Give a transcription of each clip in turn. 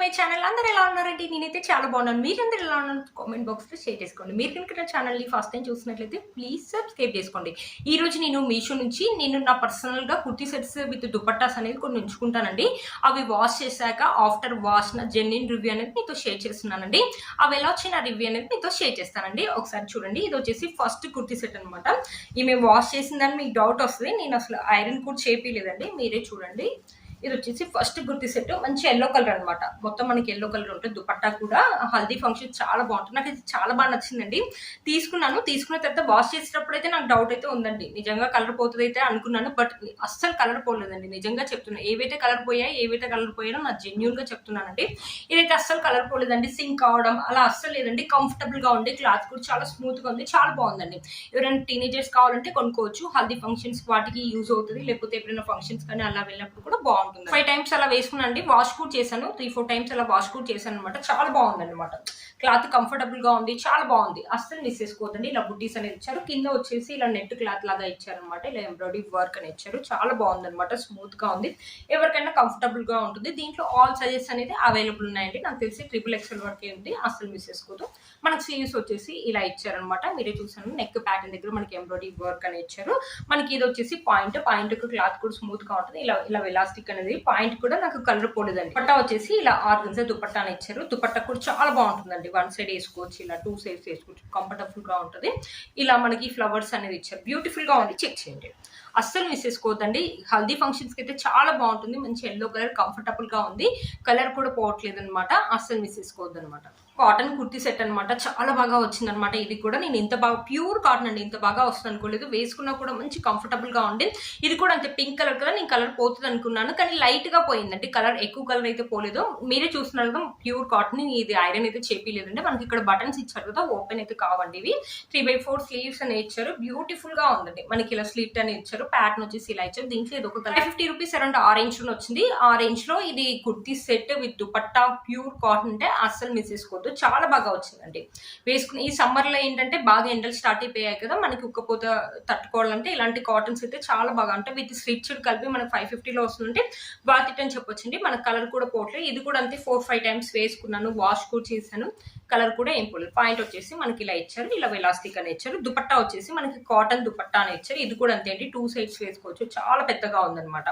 My channel. అందరూ ఎలా ఉన్నారండి? నేనైతే చాలా బాగున్నాను. మీరందరూ ఎలా ఉన్నారు? కామెంట్ బాక్స్లో షేర్ చేసుకోండి. మీరు కనుక నా ఛానల్ని ఫస్ట్ టైం చూసినట్లయితే ప్లీజ్ సబ్స్క్రైబ్ చేసుకోండి. ఈ రోజు నేను మీషో నుంచి నా పర్సనల్గా కుర్తీ సెట్స్ విత్ దుపట్టాస్ అనేది కొన్ని ఉంచుకుంటానండి. అవి వాష్ చేశాక ఆఫ్టర్ వాష్ నా జెన్యున్ రివ్యూ అనేది మీతో షేర్ చేస్తున్నానండి. అవి ఎలా వచ్చిన రివ్యూ అనేది మీతో షేర్ చేస్తానండి. ఒకసారి చూడండి. ఇది వచ్చేసి ఫస్ట్ కుర్తీ సెట్ అనమాట. ఈ మేము వాష్ చేసిందని మీకు డౌట్ వస్తుంది. నేను అసలు ఐరన్ కూడా చేపిలేదండి. మీరే చూడండి. ఇది వచ్చేసి ఫస్ట్ కుర్తీ సెట్. మంచి ఎల్లో కలర్ అనమాట. మొత్తం మనకి ఎల్లో కలర్ ఉంటుంది. దుపట్టా కూడా హల్దీ ఫంక్షన్ చాలా బాగుంటుంది. నాకు ఇది చాలా బాగా నచ్చిందండి. తీసుకున్న తర్వాత వాష్ చేసేటప్పుడు అయితే నాకు డౌట్ అయితే ఉందండి. నిజంగా కలర్ పోతుంది అయితే అనుకున్నాను. బట్ అస్సలు కలర్ పోలేదండి. నిజంగా చెప్తున్నాను. ఏవైతే కలర్ పోయాయో నా జెన్యున్ గా చెప్తున్నానండి. ఇదైతే అస్సలు కలర్ పోలేదండి. సింక్ అవడం అలా అస్సలు లేదండి. కంఫర్టబుల్ గా ఉంది. క్లాత్ కూడా చాలా స్మూత్ గా ఉంది. చాలా బాగుందండి. ఎవరైనా టీనేజర్స్ కావాలంటే కొనుక్కోవచ్చు. హల్దీ ఫంక్షన్స్ వాటికి యూజ్ అవుతుంది. లేకపోతే ఎప్పుడైనా ఫంక్షన్స్ కానీ అలా వెళ్ళినప్పుడు కూడా బాగుంటుంది. 5 times అలా వేసుకున్నాండి. వాష్ కూడా చేశాను. 3-4 times అలా వాష్ కూడా చేశాను అనమాట. చాలా బాగుంది అనమాట. క్లాత్ కంఫర్టబుల్ గా ఉంది. చాలా బాగుంది. అస్సలు మిస్ చేసుకోవద్దండి. ఇలా బుట్టీస్ అనేది ఇచ్చారు. కింద వచ్చేసి ఇలా నెట్ క్లాత్ లాగా ఇచ్చారనమాట. ఇలా ఎంబ్రాయిడరీ వర్క్ అని ఇచ్చారు. చాలా బాగుంది అనమాట. స్మూత్ గా ఉంది. ఎవరికైనా కంఫర్టబుల్ గా ఉంటుంది. దీంట్లో ఆల్ సైజెస్ అనేది అవైలబుల్ ఉన్నాయండి. నాకు తెలిసి XXL వరకే ఉంది. అస్సలు మిస్ చేసుకోవద్దు. మనకు స్లీవ్స్ వచ్చేసి ఇలా ఇచ్చారనమాట. మీరే చూసాను. నెక్ ప్యాటర్న్ దగ్గర మనకి ఎంబ్రాయిడరీ వర్క్ అని ఇచ్చారు. మనకి ఇది వచ్చేసి పాయింట్ క్లాత్ కూడా స్మూత్ గా ఉంటుంది. ఇలా ఎలాస్టిక్ అనేది పాయింట్ కూడా నాకు కలర్ పోలేదండి. దుపట్టా వచ్చేసి ఇలా ఆర్గన్జా దుపట్టా అని ఇచ్చారు. దుపట్టా కూడా చాలా బాగుంటుందండి. 1 side వేసుకోవచ్చు. ఇలా 2 sides వేసుకోవచ్చు. కంఫర్టబుల్ గా ఉంటుంది. ఇలా మనకి ఫ్లవర్స్ అనేది ఇచ్చారు. బ్యూటిఫుల్ గా ఉంది. చెక్ చేయండి. అస్సలు మిస్ చేసుకోవద్దండి. హల్దీ ఫంక్షన్స్ కి అయితే చాలా బాగుంటుంది. మంచి ఎల్లో కలర్ కంఫర్టబుల్ గా ఉంది. కలర్ కూడా పోవట్లేదు అనమాట. అస్సలు మిస్ చేసుకోవద్దు అనమాట. కాటన్ కుర్తీ సెట్ అనమాట. చాలా బాగా వచ్చింది అనమాట. ఇది కూడా నేను ఇంత బాగా ప్యూర్ కాటన్ అండి. ఇంత బాగా వస్తుంది అనుకోలేదు. వేసుకున్నా కూడా మంచి కంఫర్టబుల్ గా ఉంది. ఇది కూడా అంతే పింక్ కలర్ కదా. నేను కలర్ పోతుంది అనుకున్నాను. కానీ లైట్ గా పోయిందండి. ఎక్కువ కలర్ అయితే పోలేదు. మీరే చూస్తున్నారు కదా. Pure cotton. ఇది ఐరన్ అయితే చేపిలేదండి. మనకి ఇక్కడ బటన్స్ ఇచ్చారు కదా. ఓపెన్ అయితే కావండి. ఇవి 3/4 స్లీవ్స్ అని ఇచ్చారు. బ్యూటిఫుల్ గా ఉందండి. మనకి ఇలా స్లిట్ అని ఇచ్చారు. ప్యాటర్న్ వచ్చేసి ఇలా ఇచ్చారు. దీంట్లో ఇది ఒక 50 రూపీస్ అరౌండ్ ఆరెంజ్ లో వచ్చింది. ఆరెంజ్ లో ఇది kurti set with dupatta pure cotton అంటే అస్సలు మిస్ చేసుకోవద్దు. చాలా బాగా వచ్చిందండి. వేసుకుని ఈ సమ్మర్ లో ఏంటంటే బాగా ఎండలు స్టార్ట్ అయిపోయాయి కదా. మనకి ఉక్కపోత తట్టుకోవాలంటే ఇలాంటి కాటన్స్ అయితే చాలా బాగా అంటే విత్ స్టిచ్డ్ కలిపి మనకి 550 లో వస్తుందంటే బాతిట్ అని చెప్పొచ్చండి. మన కలర్ కూడా పోవట్లేదు. ఇది కూడా అంతే 4-5 times వేసుకున్నాను. వాష్ కూడా చేశాను. కలర్ కూడా ఏం పోలేదు. పాయింట్ వచ్చేసి మనకి ఇలా ఇచ్చారు. ఇలా ఎలాస్టిక్ అని ఇచ్చారు. దుపట్టా వచ్చేసి మనకి కాటన్ దుపట్టా అని ఇచ్చారు. ఇది కూడా అంతే అండి. 2 sides వేసుకోవచ్చు. చాలా పెద్దగా ఉందన్నమాట.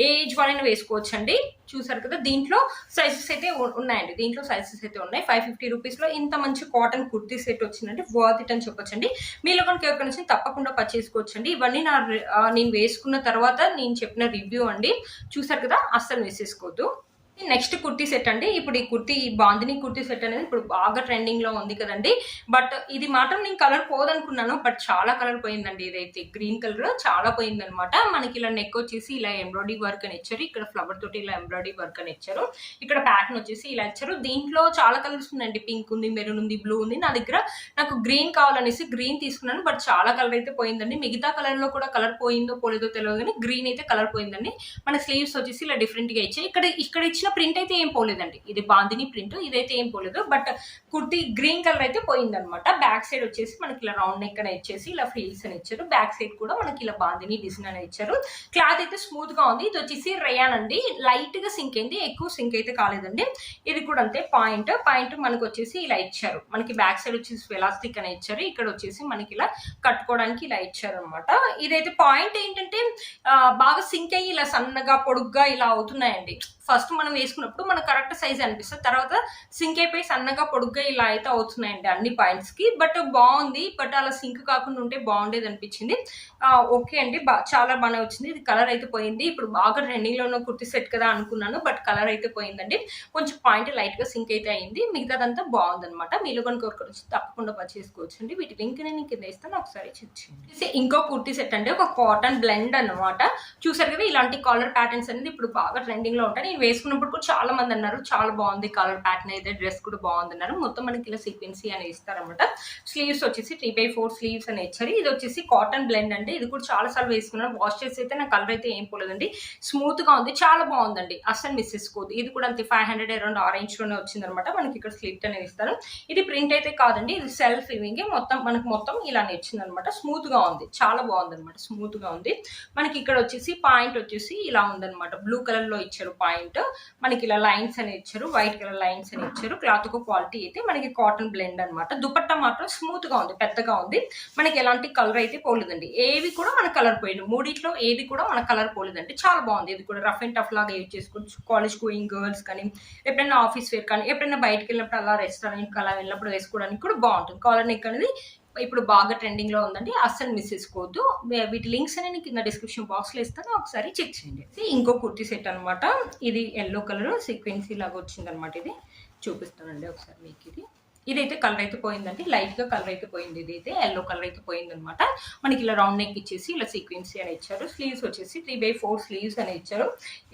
ఏ ఏజ్ వాళ్ళైనా వేసుకోవచ్చు అండి. చూసారు కదా. దీంట్లో సైజెస్ అయితే ఉన్నాయండి. దీంట్లో సైజెస్ అయితే ఉన్నాయి. 550 రూపీస్ లో ఇంత మంచి కాటన్ కుర్తీ సెట్ వచ్చిందంటే వర్త్ ఇట్ అని చెప్పొచ్చండి. మీలో కనుక ఎవరికైనా నచ్చింది తప్పకుండా పర్చేసుకోవచ్చండి. ఇవన్నీ నేను వేసుకున్న తర్వాత నేను చెప్పిన రివ్యూ అండి. చూసారు కదా. అస్సలు మిస్ చేసుకోవద్దు. నెక్స్ట్ కుర్తీ సెట్ అండి. ఇప్పుడు ఈ బాందిని కుర్తీ సెట్ అనేది ఇప్పుడు బాగా ట్రెండింగ్ లో ఉంది కదండి. బట్ ఇది మాత్రం నేను కలర్ పోదనుకున్నాను. బట్ చాలా కలర్ పోయిందండి. ఇదైతే గ్రీన్ కలర్ చాలా పోయిందనమాట. మనకి ఇలా నెక్ వచ్చేసి ఇలా ఎంబ్రాయిడరీ వర్క్ అని ఇచ్చారు. ఇక్కడ ఫ్లవర్ తోటి ఇలా ఎంబ్రాయిడరీ వర్క్ అని ఇచ్చారు. ఇక్కడ ప్యాటర్న్ వచ్చేసి ఇలా ఇచ్చారు. దీంట్లో చాలా కలర్స్ ఉందండి. పింక్ ఉంది, మెరూన్ ఉంది, బ్లూ ఉంది. నా దగ్గర నాకు గ్రీన్ కావాలనేసి గ్రీన్ తీసుకున్నాను. బట్ చాలా కలర్ అయితే పోయిందండి. మిగతా కలర్ లో కూడా కలర్ పోయిందో పోలేదో తెలియదు కానీ గ్రీన్ అయితే కలర్ పోయిందండి. మన స్లీవ్స్ వచ్చేసి ఇలా డిఫరెంట్ గా ఇచ్చాయి. ఇక్కడ ఇచ్చిన ప్రింట్ అయితే ఏం పోలేదండి. ఇది బాందిని ప్రింట్. ఇదైతే ఏం పోలేదు. బట్ కుర్తీ గ్రీన్ కలర్ అయితే పోయిందనమాట. బ్యాక్ సైడ్ వచ్చేసి మనకి ఇలా రౌండ్ నెక్ అని ఇచ్చేసి ఇలా ఫ్రిల్స్ అని ఇచ్చారు. బ్యాక్ సైడ్ కూడా మనకి ఇలా బాందిని డిజైన్ అని ఇచ్చారు. క్లాత్ అయితే స్మూత్ గా ఉంది. ఇది వచ్చేసి రేయాన్ అండి. లైట్ గా సింక్ అయింది. ఎక్కువ సింక్ అయితే కాలేదండి. ఇది కూడా అంతే. పాయింట్ మనకి వచ్చేసి ఇలా ఇచ్చారు. మనకి బ్యాక్ సైడ్ వచ్చేసి ఎలాస్టిక్ అని ఇచ్చారు. ఇక్కడ వచ్చేసి మనకి ఇలా కట్టుకోవడానికి ఇలా ఇచ్చారు అనమాట. ఇదైతే పాయింట్ ఏంటంటే బాగా సింక్ అయ్యి ఇలా సన్నగా పొడుగ్గా ఇలా అవుతున్నాయండి. ఫస్ట్ మనం వేసుకున్నప్పుడు మనకు కరెక్ట్ సైజ్ అనిపిస్తుంది. తర్వాత సింక్ అయిపోయి సన్నగా పొడుగ్గా ఇలా అయితే అవుతున్నాయండి అన్ని పాయింట్స్ కి. బట్ బాగుంది. బట్ అలా సింక్ కాకుండా ఉంటే బాగుండేది అనిపించింది. ఓకే అండి. చాలా బాగానే వచ్చింది. ఇది కలర్ అయితే పోయింది. ఇప్పుడు బాగా ట్రెండింగ్ లో ఉన్న కుర్తీ సెట్ కదా అనుకున్నాను. బట్ కలర్ అయితే పోయిందండి. కొంచెం పాయింట్ లైట్ గా సింక్ అయితే అయింది. మిగతాదంతా బాగుందనమాట. మీలో కనుక తప్పకుండా పర్చేసుకోవచ్చు అండి. వీటి లింక్ నేను కింద ఇస్తాను. ఒకసారి చెక్ చేయండి. ఇంకో కుర్తీ సెట్ అంటే ఒక కాటన్ బ్లెండ్ అనమాట. చూసారు కదా. ఇలాంటి కాలర్ ప్యాటర్న్స్ అనేది ఇప్పుడు బాగా ట్రెండింగ్ లో ఉంటాయి. వేసుకున్నప్పుడు కూడా చాలా మంది అన్నారు చాలా బాగుంది కలర్ ప్యాటర్న్ అయితే. డ్రెస్ కూడా బాగుంది అన్నారు. మొత్తం మనకి ఇలా సీక్వెన్సీ అని ఇస్తారనమాట. స్లీవ్స్ వచ్చేసి 3/4 స్లీవ్స్ అని ఇచ్చారు. ఇది వచ్చేసి కాటన్ బ్లెండ్ అంటే. ఇది కూడా చాలా సార్లు వేసుకున్నాను. వాష్ చేసి అయితే నా కలర్ అయితే ఏం పోలేదండి. స్మూత్ గా ఉంది. చాలా బాగుందండి. అస్సలు మిస్ చేసుకోవద్దు. ఇది కూడా అంతే 500 అరౌండ్ ఆరెంజ్ లోనే వచ్చింది అనమాట. మనకి ఇక్కడ స్లిట్ అనేది ఇస్తారు. ఇది ప్రింట్ అయితే కాదండి. ఇది సెల్ఫ్ ఇవింగ్. మొత్తం ఇలానే ఇచ్చింది అనమాట. స్మూత్ గా ఉంది. చాలా బాగుంది అనమాట. స్మూత్ గా ఉంది. మనకి ఇక్కడ వచ్చేసి పాయింట్ వచ్చేసి ఇలా ఉందనమాట. బ్లూ కలర్ లో ఇచ్చారు పాయింట్. మనకి ఇలా లైన్స్ అని ఇచ్చారు, వైట్ కలర్ లైన్స్ అని ఇచ్చారు. క్లాత్ ఒక క్వాలిటీ అయితే మనకి కాటన్ బ్లెండ్ అనమాట. దుపట్టా మాత్రం స్మూత్ గా ఉంది, పెద్దగా ఉంది. మనకి ఎలాంటి కలర్ అయితే పోలేదండి, ఏవి కూడా మన కలర్ పోయింది. మూడిట్లో ఏది కూడా మన కలర్ పోలేదండి. చాలా బాగుంది. ఇది కూడా రఫ్ అండ్ టఫ్ లాగా యూజ్ చేసుకోవచ్చు. కాలేజ్ గోయింగ్ గర్ల్స్ కానీ, ఎప్పుడైనా ఆఫీస్ వేర్ కానీ, ఎప్పుడైనా బయటకు వెళ్ళినప్పుడు అలా రెస్టారెంట్ అలా వెళ్ళినప్పుడు వేసుకోవడానికి కూడా బాగుంటుంది. కాలర్ నెక్ అనేది ఇప్పుడు బాగా ట్రెండింగ్ లో ఉందండి, అస్సలు మిస్ చేసుకోవద్దు. వీటి లింక్స్ అని కింద డిస్క్రిప్షన్ బాక్స్ లో ఇస్తాను, ఒకసారి చెక్ చేయండి. ఇంకో కుర్తీ సెట్ అనమాట. ఇది ఎల్లో కలర్ సీక్వెన్సీ లాగా వచ్చింది అనమాట. ఇది చూపిస్తానండి ఒకసారి మీకు. ఇదైతే కలర్ అయితే పోయిందండి, లైట్ గా కలర్ అయితే పోయింది. ఇదైతే ఎల్లో కలర్ అయితే పోయింది అనమాట. మనకి ఇలా రౌండ్ నెక్ ఇచ్చేసి ఇలా సీక్వెన్సీ అని ఇచ్చారు. స్లీవ్స్ వచ్చేసి 3/4 స్లీవ్స్ అని ఇచ్చారు.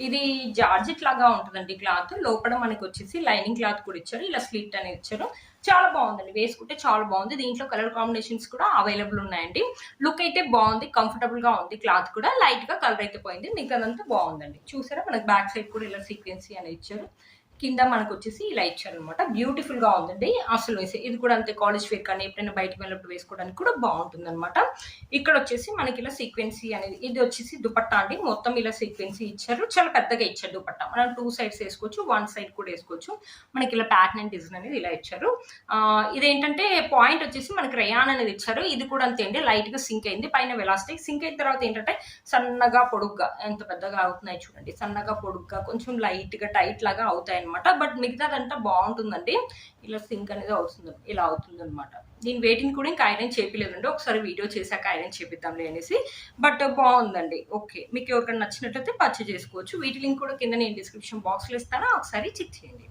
ఇది జార్జెట్ లాగా ఉంటుందండి క్లాత్. లోపల మనకి వచ్చేసి లైనింగ్ క్లాత్ కూడా ఇచ్చారు. ఇలా స్లిట్ అని ఇచ్చారు. చాలా బాగుందండి, వేసుకుంటే చాలా బాగుంది. దీంట్లో కలర్ కాంబినేషన్స్ కూడా అవైలబుల్ ఉన్నాయండి. లుక్ అయితే బాగుంది, కంఫర్టబుల్ గా ఉంది. క్లాత్ కూడా లైట్ గా కలర్ అయితే పోయింది, మిగతాదంతా బాగుందండి. చూసారా, మనకి బ్యాక్ సైడ్ కూడా ఇలా సీక్వెన్సీ అని ఇచ్చారు. కింద మనకు వచ్చేసి ఇలా ఇచ్చారు అనమాట. బ్యూటిఫుల్ గా ఉందండి అసలు. ఇది కూడా అంతే, కాలేజ్ వేర్ కానీ ఎప్పుడైనా బయటకు వెళ్ళినప్పుడు వేసుకోవడానికి కూడా బాగుంటుంది అనమాట. ఇక్కడ వచ్చేసి మనకి ఇలా సీక్వెన్సీ అనేది, ఇది వచ్చేసి దుపట్టా అండి. మొత్తం ఇలా సీక్వెన్సీ ఇచ్చారు, చాలా పెద్దగా ఇచ్చారు దుపట్టా. మనం 2 సైడ్స్ వేసుకోవచ్చు, 1 సైడ్ కూడా వేసుకోవచ్చు. మనకి ఇలా ప్యాటర్న్ అండ్ డిజైన్ అనేది ఇలా ఇచ్చారు. ఇదేంటంటే పాయింట్ వచ్చేసి మనకి రయాన్ అనేది ఇచ్చారు. ఇది కూడా అంతే అండి, లైట్ గా సింక్ అయింది. పైన వెలాస్టిక్ సింక్ అయిన తర్వాత ఏంటంటే సన్నగా పొడుగ్గా, ఎంత పెద్దగా అవుతున్నాయి చూడండి, సన్నగా పొడుగ్గా కొంచెం లైట్ గా టైట్ లాగా అవుతాయి అనమాట. బట్ మిగతాదంతా బాగుంటుందండి. ఇలా సింక్ అనేది అవుతుంది, ఇలా అవుతుంది అనమాట. దీని వెయిటింగ్ కూడా ఇంకా ఐరన్ చేపిలేదండి, ఒకసారి వీడియో చేశాక ఐరన్ చేపిద్దాంలే అనేసి. బట్ బాగుందండి. ఓకే, మీకు ఎవరికైనా నచ్చినట్లయితే పర్చేజ్ చేసుకోవచ్చు. వీటి లింక్ కూడా కింద నేను డిస్క్రిప్షన్ బాక్స్ లో ఇస్తాను, ఒకసారి చెక్ చేయండి.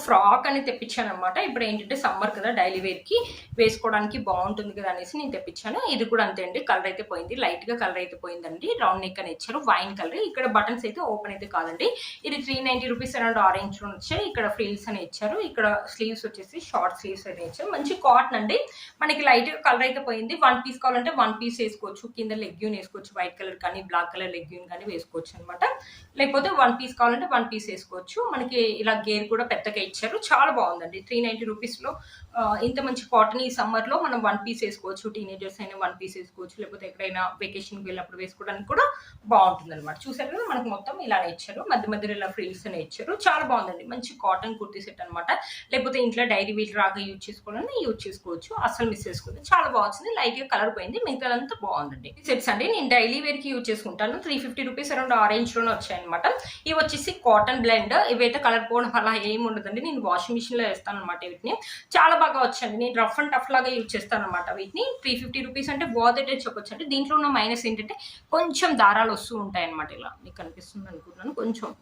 ఫ్రాక్ అని తెప్పించాను అనమాట. ఇప్పుడు ఏంటంటే సమ్మర్ కదా, డైలీ వేర్ కి వేసుకోవడానికి బాగుంటుంది కదా అనేసి నేను తెప్పించాను. ఇది కూడా అంతే అండి, కలర్ అయితే పోయింది, లైట్ గా కలర్ అయితే పోయిందండి. రౌండ్ నెక్ అని ఇచ్చారు, వైన్ కలర్. ఇక్కడ బటన్స్ అయితే ఓపెన్ అయితే కాదండి. ఇది 390 రూపీస్ అరౌండ్ ఆరెంజ్ లో వచ్చాయి. ఇక్కడ ఫ్రిల్స్ అని ఇచ్చారు. ఇక్కడ స్లీవ్స్ వచ్చేసి షార్ట్ స్లీవ్స్ అని ఇచ్చారు. మంచి కాటన్ అండి. మనకి లైట్ గా కలర్ అయితే పోయింది. 1 పీస్ కావాలంటే 1 పీస్ వేసుకోవచ్చు. కింద లెగ్యూన్ వేసుకోవచ్చు, వైట్ కలర్ కానీ బ్లాక్ కలర్ లెగ్యూన్ కానీ వేసుకోవచ్చు అనమాట. లేకపోతే 1 పీస్ కావాలంటే 1 పీస్ వేసుకోవచ్చు. మనకి ఇలా గేర్ కూడా పెద్ద ఇచ్చారు. చాలా బాగుందండి. 390 రూపీస్ లో ఇంత మంచి కాటన్ ఈ సమ్మర్ లో మనం 1 పీస్ వేసుకోవచ్చు. టీనేజర్స్ అయినా 1 పీస్ వేసుకోవచ్చు, లేకపోతే ఎక్కడైనా వెకేషన్ వెళ్ళినప్పుడు వేసుకోవడానికి కూడా బాగుంటుంది అనమాట. చూసారు కదా, మనకు మొత్తం ఇలానే ఇచ్చారు. మధ్య మధ్యలో ఇలా ఫ్రిల్స్ అని ఇచ్చారు. చాలా బాగుందండి, మంచి కాటన్ కుర్తీ సెట్ అనమాట. లేకపోతే ఇంట్లో డైరీ వేర్ రాగా యూజ్ చేసుకోవాలని యూజ్ చేసుకోవచ్చు, అసలు మిస్ చేసుకోవచ్చు. చాలా బాగుంది, లైట్ గా కలర్ పోయింది, మిగతాదంతా బాగుందండి. సెట్స్ అండి నేను డైలీ వేర్ కి యూజ్ చేసుకుంటాను. 350 రూపీస్ అరౌండ్ ఆరెంజ్ లోనే వచ్చాయన్నమాట. ఇవి వచ్చేసి కాటన్ బ్లెండ్. ఇవైతే కలర్ పోవడం అలా ఏమి ఉండదండి. నేను వాషింగ్ మిషన్ లో వేస్తాను అనమాట. వీటిని చాలా బాగా వచ్చండి. నేను రఫ్ అండ్ టఫ్ లాగా యూజ్ చేస్తాను అనమాట. వీటిని 350 రూపీస్ అంటే వర్త్ ఇట్ చెప్పొచ్చు అండి. దీంట్లో ఉన్న మైనస్ ఏంటంటే కొంచెం దారాలు వస్తూ ఉంటాయి అనమాట. ఇలా మీకు కనిపిస్తుంది అనుకుంటున్నాను,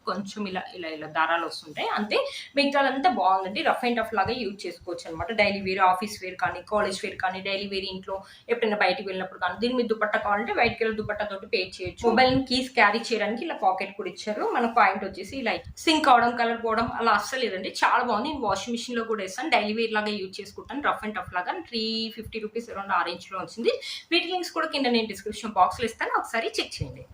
కొంచెం ఇలా ఇలా ఇలా దారాలు వస్తుంటాయి అంతే. మిగతాదంతా బాగుందండి. రఫ్ అండ్ టఫ్ లాగా యూజ్ చేసుకోవచ్చు అనమాట. డైలీ వేర్, ఆఫీస్ వేర్ కానీ, కాలేజ్ వేర్ కానీ, డైలీ వేర్ ఇంట్లో ఎప్పుడైనా బయటకు వెళ్ళినప్పుడు కానీ. దీని మీద దుపట్టా కావాలంటే వైట్ కలర్ దుపట్టా తోటి పే చేయొచ్చు. మొబైల్ కీస్ క్యారీ చేయడానికి ఇలా పాకెట్ కూడా ఇచ్చారు. మన పాయింట్ వచ్చేసి ఇలా సింక్ అవడం, కలర్ పోవడం అలా అస్సలు లేదండి. చాలా బాగుంది. నేను వాషింగ్ మిషన్ లో కూడా వేస్తాను, డైలీ వేర్ లాగా యూజ్ చేసుకుంటాను. రఫ్ అండ్ టఫ్ లాగా 350 రూపీస్ అరౌండ్ ఆరెంజ్ లో వచ్చింది. వీటి లింక్స్ కూడా కింద నేను డిస్క్రిప్షన్ బాక్స్ లో ఇస్తాను, ఒకసారి చెక్ చేయండి.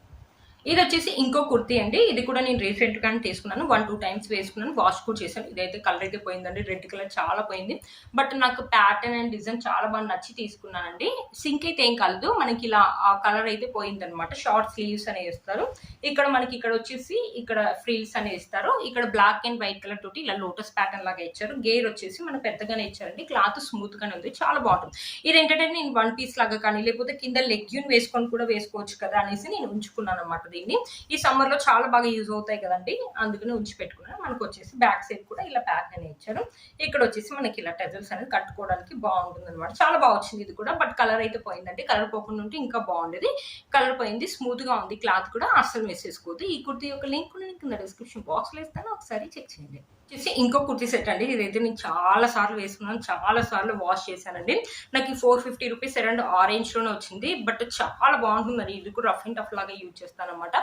ఇది వచ్చేసి ఇంకో కుర్తీ అండి. ఇది కూడా నేను రీసెంట్ గానే తీసుకున్నాను. 1-2 టైమ్స్ వేసుకున్నాను, వాష్ కూడా చేశాను. ఇదైతే కలర్ అయితే పోయిందండి, రెడ్ కలర్ చాలా పోయింది. బట్ నాకు ప్యాటర్న్ అండ్ డిజైన్ చాలా బాగా నచ్చి తీసుకున్నానండి. సింక్ అయితే ఏం కలదు, మనకి ఇలా ఆ కలర్ అయితే పోయిందనమాట. షార్ట్ స్లీవ్స్ అనేవి ఇస్తారు. ఇక్కడ మనకి ఇక్కడ వచ్చేసి ఇక్కడ ఫ్రిల్స్ అనేవి ఇస్తారు. ఇక్కడ బ్లాక్ అండ్ వైట్ కలర్ తోటి ఇలా లోటస్ ప్యాటర్న్ లాగా ఇచ్చారు. గేర్ వచ్చేసి మనకు పెద్దగానే ఇచ్చారండి. క్లాత్ స్మూత్ గానే ఉంది, చాలా బాగుంటుంది. ఇది ఏంటంటే నేను 1 పీస్ లాగా కానీ, లేకపోతే కింద లెగ్యూన్ వేసుకొని కూడా వేసుకోవచ్చు కదా అనేసి నేను ఉంచుకున్నాను అనమాట. దీన్ని ఈ సమ్మర్ లో చాలా బాగా యూజ్ అవుతాయి కదండి, అందుకని ఉంచి పెట్టుకున్నాను. మనకు వచ్చేసి బ్యాక్ సైడ్ కూడా ఇలా ప్యాక్ అనేది ఇచ్చారు. ఇక్కడ వచ్చేసి మనకి ఇలా టెజల్స్ అనేది కట్టుకోవడానికి బాగుంటుంది అనమాట. చాలా బాగా వచ్చింది ఇది కూడా. బట్ కలర్ అయితే పోయిందండి, కలర్ పోకుండా ఉంటే ఇంకా బాగుండేది. కలర్ పోయింది, స్మూత్ గా ఉంది. క్లాత్ కూడా అస్సలు మిస్ చేసుకోవద్దు. ఈ కుర్తీ యొక్క లింక్ కింద డిస్క్రిప్షన్ బాక్స్ లో ఇస్తాను, ఒకసారి చెక్ చేయండి. వచ్చేసి ఇంకో కుర్తీ సెట్ అండి. ఇదైతే నేను చాలా సార్లు వేసుకున్నాను, చాలా సార్లు వాష్ చేశానండి. నాకు 450 రూపీస్ అరౌండ్ ఆరెంజ్ లోనే వచ్చింది. బట్ చాలా బాగుంటుందండి. ఇది కూడా రఫ్ అండ్ టఫ్ లాగా యూజ్ చేస్తాను అనమాట.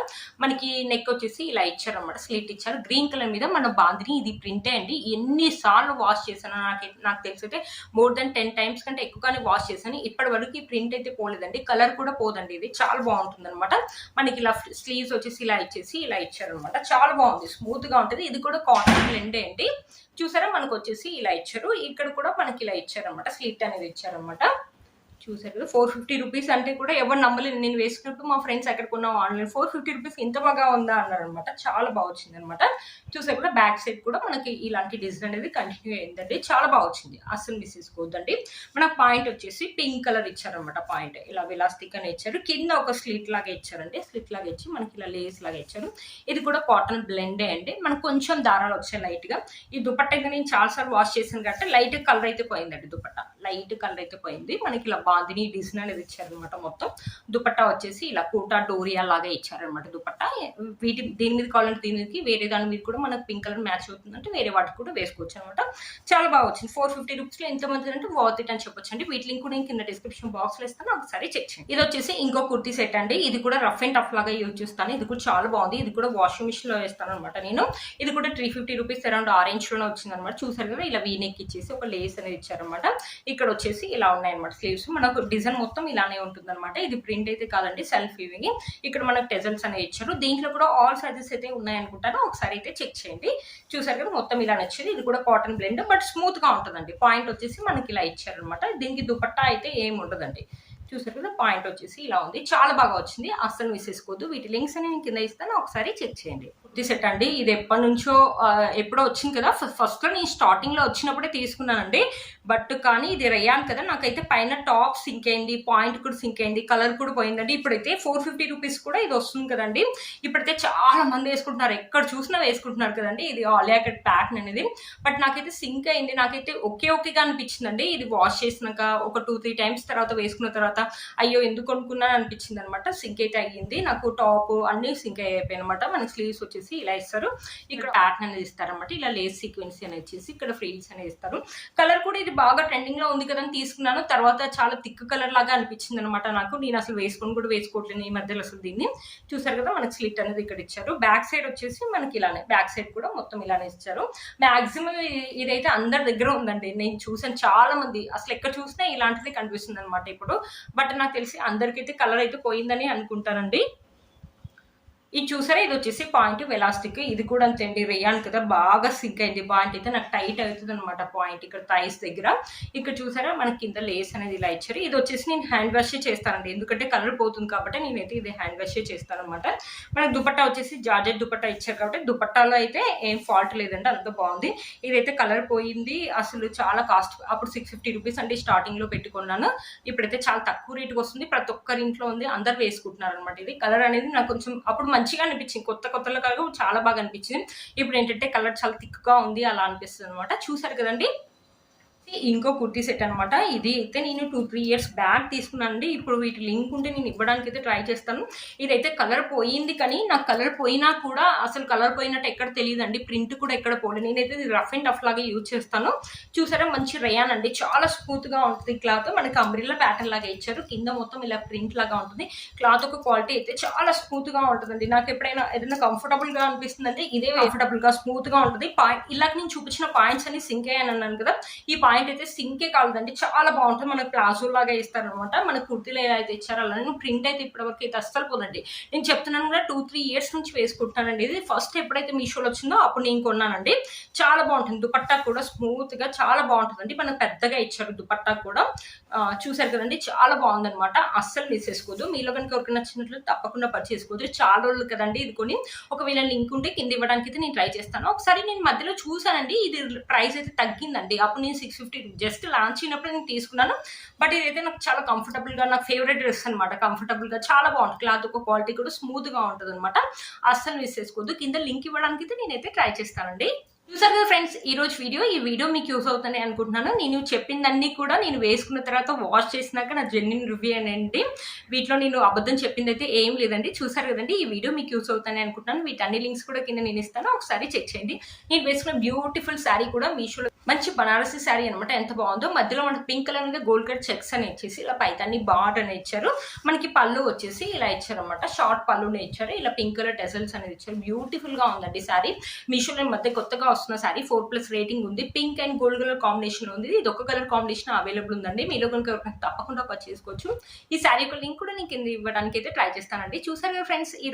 మనకి నెక్ వచ్చేసి ఇలా ఇచ్చారనమాట, స్లిట్ ఇచ్చారు. గ్రీన్ కలర్ మీద మన బాందిని ఇది ప్రింటే అండి. ఎన్నిసార్లు వాష్ చేశాను నాకు తెలిసైతే మోర్ దెన్ 10 టైమ్స్ కంటే ఎక్కువగానే వాష్ చేశాను. ఇప్పటి వరకు ఈ ప్రింట్ అయితే పోలేదండి, కలర్ కూడా పోదండి. ఇది చాలా బాగుంటుంది అనమాట. మనకి ఇలా స్లీవ్స్ వచ్చేసి ఇలా ఇచ్చేసి ఇలా ఇచ్చారనమాట. చాలా బాగుంది, స్మూత్ గా ఉంటుంది. ఇది కూడా కాటన్ బ్లెండ్ ఏంటి చూసారా, మనకు వచ్చేసి ఇలా ఇచ్చారు. ఇక్కడ కూడా మనకి ఇలా ఇచ్చారనమాట, స్లిట్ అనేది ఇచ్చారనమాట. చూసారు కదా 450 రూపీస్ అంటే కూడా ఎవరు నమ్మలేదు. నేను వేసుకున్నప్పుడు మా ఫ్రెండ్స్ ఎక్కడ కొన్నావు ఆన్లైన్ 450 రూపీస్ ఇంత బాగా ఉందా అన్నారనమాట. చాలా బాగా వచ్చింది అనమాట. చూసారు కూడా బ్యాక్ సైడ్ కూడా మనకి ఇలాంటి డిజైన్ అనేది కంటిన్యూ అయిందండి. చాలా బాగా వచ్చింది, అస్సలు మిస్ చేసుకోవద్దండి. మనకు పాయింట్ వచ్చేసి పింక్ కలర్ ఇచ్చారనమాట. పాయింట్ ఇలా విలాస్టిక్ అని ఇచ్చారు, కింద ఒక స్లిట్ లాగా ఇచ్చారండి. స్లిట్ లాగా ఇచ్చి మనకి ఇలా లేస్ లాగా ఇచ్చారు. ఇది కూడా కాటన్ బ్లెండే అండి. మనకు కొంచెం దారాలు వచ్చాయి లైట్ గా. ఈ దుపట్టా అయితే నేను చాలాసార్లు వాష్ చేశాను కాబట్టి లైట్ కలర్ అయితే పోయిందండి. దుపట్టా లైట్ కలర్ అయితే పోయింది. మనకి ఇలా బాందిని డిజైన్ అనేది ఇచ్చారనమాట. మొత్తం దుపట్టా వచ్చేసి ఇలా కోటా డోరియా లాగా ఇచ్చారనమాట. దుపట్టా దీని మీద కావాలంటే దీనికి వేరే దాని మీద కూడా మనకు పింక్ కలర్ మ్యాచ్ అవుతుందంటే వేరే వాటికి కూడా వేసుకోవచ్చు అనమాట. చాలా బాగా వచ్చింది. 450 రూపీస్ లో ఎంత మంది అంటే వర్త్ ఇట్ అని చెప్పొచ్చు అండి. వీటి లింక్ కూడా నేను కింద డిస్క్రిప్షన్ బాక్స్ లో ఇస్తాను, ఒకసారి చెక్ చేయండి. ఇది వచ్చేసి ఇంకో కుర్తీ సెట్ అండి. ఇది కూడా రఫ్ అండ్ టఫ్ లాగా యూజ్ చేస్తాను. ఇది కూడా చాలా బాగుంది. ఇది కూడా వాషింగ్ మిషన్ లో వేస్తాను అనమాట నేను. ఇది కూడా 350 రూపీస్ అరౌండ్ ఆరెంజ్ లోనే వచ్చింది అనమాట. చూసారు కదా ఇలా వీనెక్ ఇచ్చేసి ఒక లేస్ అనేది ఇచ్చారనమాట. ఇక్కడ వచ్చేసి ఇలా ఉన్నాయన్నమాట స్లీవ్స్. మనకు డిజైన్ మొత్తం ఇలానే ఉంటుంది అనమాట. ఇది ప్రింట్ అయితే కాదండి, సెల్ఫ్ వీవింగ్. ఇక్కడ మనకు టెజల్స్ అనేవి ఇచ్చారు. దీంట్లో కూడా ఆల్ సైజెస్ అయితే ఉన్నాయనుకుంటాను, ఒకసారి అయితే చెక్ చేయండి. చూసారు కదా మొత్తం ఇలా నచ్చింది. ఇది కూడా కాటన్ బ్లెండ్ బట్ స్మూత్ గా ఉంటుందండి. పాయింట్ వచ్చేసి మనకి ఇలా ఇచ్చారనమాట. దీనికి దుపట్టా అయితే ఏమి ఉండదండి. చూసారు కదా పాయింట్ వచ్చేసి ఇలా ఉంది. చాలా బాగా వచ్చింది, అస్సలు మిస్ చేసుకోవద్దు. వీటి లింక్స్ అని నేను కింద ఇస్తాను, ఒకసారి చెక్ చేయండి. కుర్తీ సెట్ అండి. ఇది ఎప్పటి నుంచో ఎప్పుడో వచ్చింది కదా. ఫస్ట్ లో నేను స్టార్టింగ్ లో వచ్చినప్పుడే తీసుకున్నానండి. బట్ కానీ ఇది రయాన్ కదా, నాకైతే పైన టాప్ సింక్ అయింది, పాయింట్ కూడా సింక్ అయింది, కలర్ కూడా పోయిందండి. ఇప్పుడైతే 450 రూపీస్ కూడా ఇది వస్తుంది కదండి. ఇప్పుడైతే చాలా మంది వేసుకుంటున్నారు, ఎక్కడ చూసినా వేసుకుంటున్నారు కదండి. ఇది ఆలియా కట్ ప్యాటర్న్ అనేది. బట్ నాకైతే సింక్ అయింది. నాకైతే ఒకేగా అనిపించిందండి. ఇది వాష్ చేసినాక ఒక 2-3 టైమ్స్ తర్వాత వేసుకున్న తర్వాత అయ్యో ఎందుకు కొనుక్కున్నాను అనిపించింది అనమాట. సింక్ అయితే అయ్యింది. నాకు టాప్ అన్ని సింక్ అయిపోయాయి అనమాట. మనకి స్లీవ్స్ వచ్చేసి ఇలా ఇస్తారు. ఇక్కడ ప్యాటర్న్ అనేది ఇస్తారనమాట. ఇలా లేస్ సీక్వెన్స్ అనేది ఇచ్చేసి ఇక్కడ ఫ్రిల్స్ అనేది ఇస్తారు. కలర్ కూడా ఇది బాగా ట్రెండింగ్ లో ఉంది కదా అని తీసుకున్నాను. తర్వాత చాలా థిక్ కలర్ లాగా అనిపించింది అనమాట నాకు. నేను అసలు వేసుకొని కూడా వేసుకోవట్లేదు ఈ మధ్యలో అసలు దీన్ని. చూసారు కదా మనకి స్లిట్ అనేది ఇక్కడ ఇచ్చారు. బ్యాక్ సైడ్ వచ్చేసి మనకి ఇలానే, బ్యాక్ సైడ్ కూడా మొత్తం ఇలానే ఇచ్చారు. మాక్సిమం ఇదైతే అందరి దగ్గర ఉందండి. నేను చూసాను చాలా మంది అసలు ఎక్కడ చూసినా ఇలాంటిది కనిపిస్తుంది అనమాట ఇప్పుడు. బట్ నాకు తెలిసి అందరికైతే కలర్ అయితే పోయిందని అనుకుంటానండి. ఇది చూసారా, ఇది వచ్చేసి పాయింట్ వెలాస్టిక్. ఇది కూడా అంతే అండి, రేయాన్ కదా బాగా సింక్ అయింది. పాయింట్ అయితే నాకు టైట్ అవుతుంది అనమాట. పాయింట్ ఇక్కడ థైస్ దగ్గర. ఇక్కడ చూసారా మనకి కింద లేస్ అనేది ఇలా ఇచ్చారు. ఇది వచ్చేసి నేను హ్యాండ్ వాష్ చేస్తానండి, ఎందుకంటే కలర్ పోతుంది కాబట్టి నేనైతే ఇది హ్యాండ్ వాష్ చేస్తాను అనమాట. మనకు దుపట్టా వచ్చేసి జార్జెట్ దుపట్టా ఇచ్చారు కాబట్టి దుపట్టాలో అయితే ఏం ఫాల్ట్ లేదండి, అంత బాగుంది. ఇదైతే కలర్ పోయింది, అసలు చాలా కాస్ట్. అప్పుడు 650 రూపీస్ అంటే స్టార్టింగ్ లో పెట్టుకున్నాను. ఇప్పుడైతే చాలా తక్కువ రేటుకి వస్తుంది, ప్రతి ఒక్కరి ఇంట్లో ఉంది, అందరు వేసుకుంటున్నారు అనమాట. ఇది కలర్ అనేది నాకు కొంచెం అప్పుడు మంచిగా అనిపించింది, కొత్తలో కలర్ చాలా బాగా అనిపించింది. ఇప్పుడు ఏంటంటే కలర్ చాలా థిక్ గా ఉంది అలా అనిపిస్తుంది అనమాట. చూసారు కదండి ఇంకో కుర్తీ సెట్ అనమాట. ఇది అయితే నేను 2-3 ఇయర్స్ బ్యాక్ తీసుకున్నానండి. ఇప్పుడు వీటి లింక్ ఉంటే నేను ఇవ్వడానికి అయితే ట్రై చేస్తాను. ఇదైతే కలర్ పోయింది, కానీ నాకు కలర్ పోయినా కూడా అసలు కలర్ పోయినట్టు ఎక్కడ తెలియదండి. ప్రింట్ కూడా ఎక్కడ పోలేదు. నేనైతే ఇది రఫ్ అండ్ టఫ్ లాగా యూజ్ చేస్తాను. చూసారా మంచి రేయాన్ అండి, చాలా స్మూత్ గా ఉంటుంది క్లాత్. మనకి అంబ్రిల్లా ప్యాటర్న్ లాగా ఇచ్చారు. కింద మొత్తం ఇలా ప్రింట్ లాగా ఉంటుంది. క్లాత్ ఒక క్వాలిటీ అయితే చాలా స్మూత్ గా ఉంటుందండి. నాకు ఎప్పుడైనా ఏదైనా కంఫర్టబుల్ గా అనిపిస్తుంది అంటే ఇదే కంఫర్టబుల్ గా స్మూత్ గా ఉంటుంది. ఇలా నేను చూపించిన పాయింట్స్ అన్ని సింక్ అయ్యాను అన్నాను కదా, ఈ పాయింట్ అయితే సింకే కాలేదండి, చాలా బాగుంటుంది. మనకు ప్లాజో లాగా ఇస్తారనమాట. మన కుర్తీలో ఎలా అయితే ఇచ్చారో అలానే ప్రింట్ అయితే ఇప్పటివరకు అయితే అస్సలు పోదండి. నేను చెప్తున్నాను కూడా 2-3 ఇయర్స్ నుంచి వేసుకుంటున్నానండి. ఇది ఫస్ట్ ఎప్పుడైతే మీషోలో వచ్చిందో అప్పుడు నేను కొన్నానండి. చాలా బాగుంటుంది. దుపట్టా కూడా స్మూత్ గా చాలా బాగుంటుందండి. మనకు పెద్దగా ఇచ్చారు దుపట్టా కూడా. చూసారు కదండి చాలా బాగుందనమాట. అస్సలు మిస్ చేసుకోవద్దు. మీలో కనుక ఎవరికి నచ్చినట్లు తప్పకుండా పర్చేస్ చేసుకోవద్దు. చాలా రోజులు కదండి ఇది కొని. ఒకవేళ లింక్ ఉంటే కింద ఇవ్వడానికి అయితే నేను ట్రై చేస్తాను. ఒకసారి నేను మధ్యలో చూసానండి, ఇది ప్రైస్ అయితే తగ్గిందండి. అప్పుడు నేను 650 జస్ట్ లాంచ్ అయినప్పుడు నేను తీసుకున్నాను. బట్ ఇదైతే నాకు చాలా కంఫర్టబుల్ గా, నాకు ఫేవరెట్ డ్రెస్ అనమాట. కంఫర్టబుల్ గా చాలా బాగుంటుంది. క్లాత్ ఒక క్వాలిటీ కూడా స్మూత్ గా ఉంటుంది అనమాట. అస్సలు మిస్ చేసుకోవద్దు. కింద లింక్ ఇవ్వడానికి అయితే నేనైతే ట్రై చేస్తానండి. చూసారు కదా ఫ్రెండ్స్ ఈ వీడియో మీకు యూస్ అవుతుంది అనుకుంటున్నాను. నేను చెప్పిందన్నీ కూడా నేను వేసుకున్న తర్వాత వాష్ చేసినాక నా జెన్యున్ రివ్యూ అనండి. వీటిలో నేను అబద్ధం చెప్పింది అయితే ఏం లేదండి. చూసారు కదండి ఈ వీడియో మీకు యూస్ అవుతుంది అనుకుంటున్నాను. వీటన్ని లింక్స్ కూడా కింద నేను ఇస్తాను, ఒకసారి చెక్ చేయండి. నేను వేసుకున్న బ్యూటిఫుల్ శారీ కూడా మీషోలో మంచి బనారసి శారీ అనమాట. ఎంత బాగుందో. మధ్యలో మనకి పింక్ కలర్ మీద గోల్డ్ కట్ చెక్స్ అని ఇచ్చేసి ఇలా పైతాన్ని బార్డర్ అని ఇచ్చారు. మనకి పళ్ళు వచ్చేసి ఇలా ఇచ్చారు అనమాట. షార్ట్ పళ్ళునే ఇచ్చారు. ఇలా పింక్ కలర్ టెసల్స్ అనేది ఇచ్చారు. బ్యూటిఫుల్ గా ఉందండి శారీ. మీషోలో మధ్య కొత్తగా వస్తున్న శారీ 4+ రేటింగ్ ఉంది. Pink and gold colour combination ఉంది. ఇది ఒక కలర్ కాంబినేషన్ అవైలబుల్ ఉందండి. మీలో కనుక తప్పకుండా పర్చేస్ చేసుకోవచ్చు. ఈ శారీ యొక్క లింక్ కూడా నేను కింద ఇవ్వడానికి అయితే ట్రై చేస్తానండి. చూసారు కదా ఫ్రెండ్స్ ఈ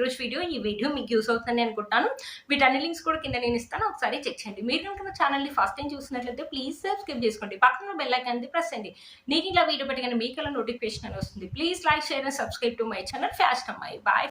వీడియో మీకు యూస్ అవుతుంది అనుకుంటాను. వీటన్ని లింక్స్ కూడా కింద నేను ఇస్తాను, ఒకసారి చెక్ చేయండి. మీరు కనుక ఛానల్ని ఫస్ట్ టైం చూసిన చూసినట్లయితే ప్లీజ్ సబ్స్క్రైబ్ చేసుకోండి. పక్కన బెల్ ఐకాన్ ప్రెస్ చేయండి. నేను ఇలా వీడియో పెట్టగానే మీకు నోటిఫికేషన్ అని వస్తుంది. Please like, share and subscribe to my channel fashion అమ్మాయి. బాయ్.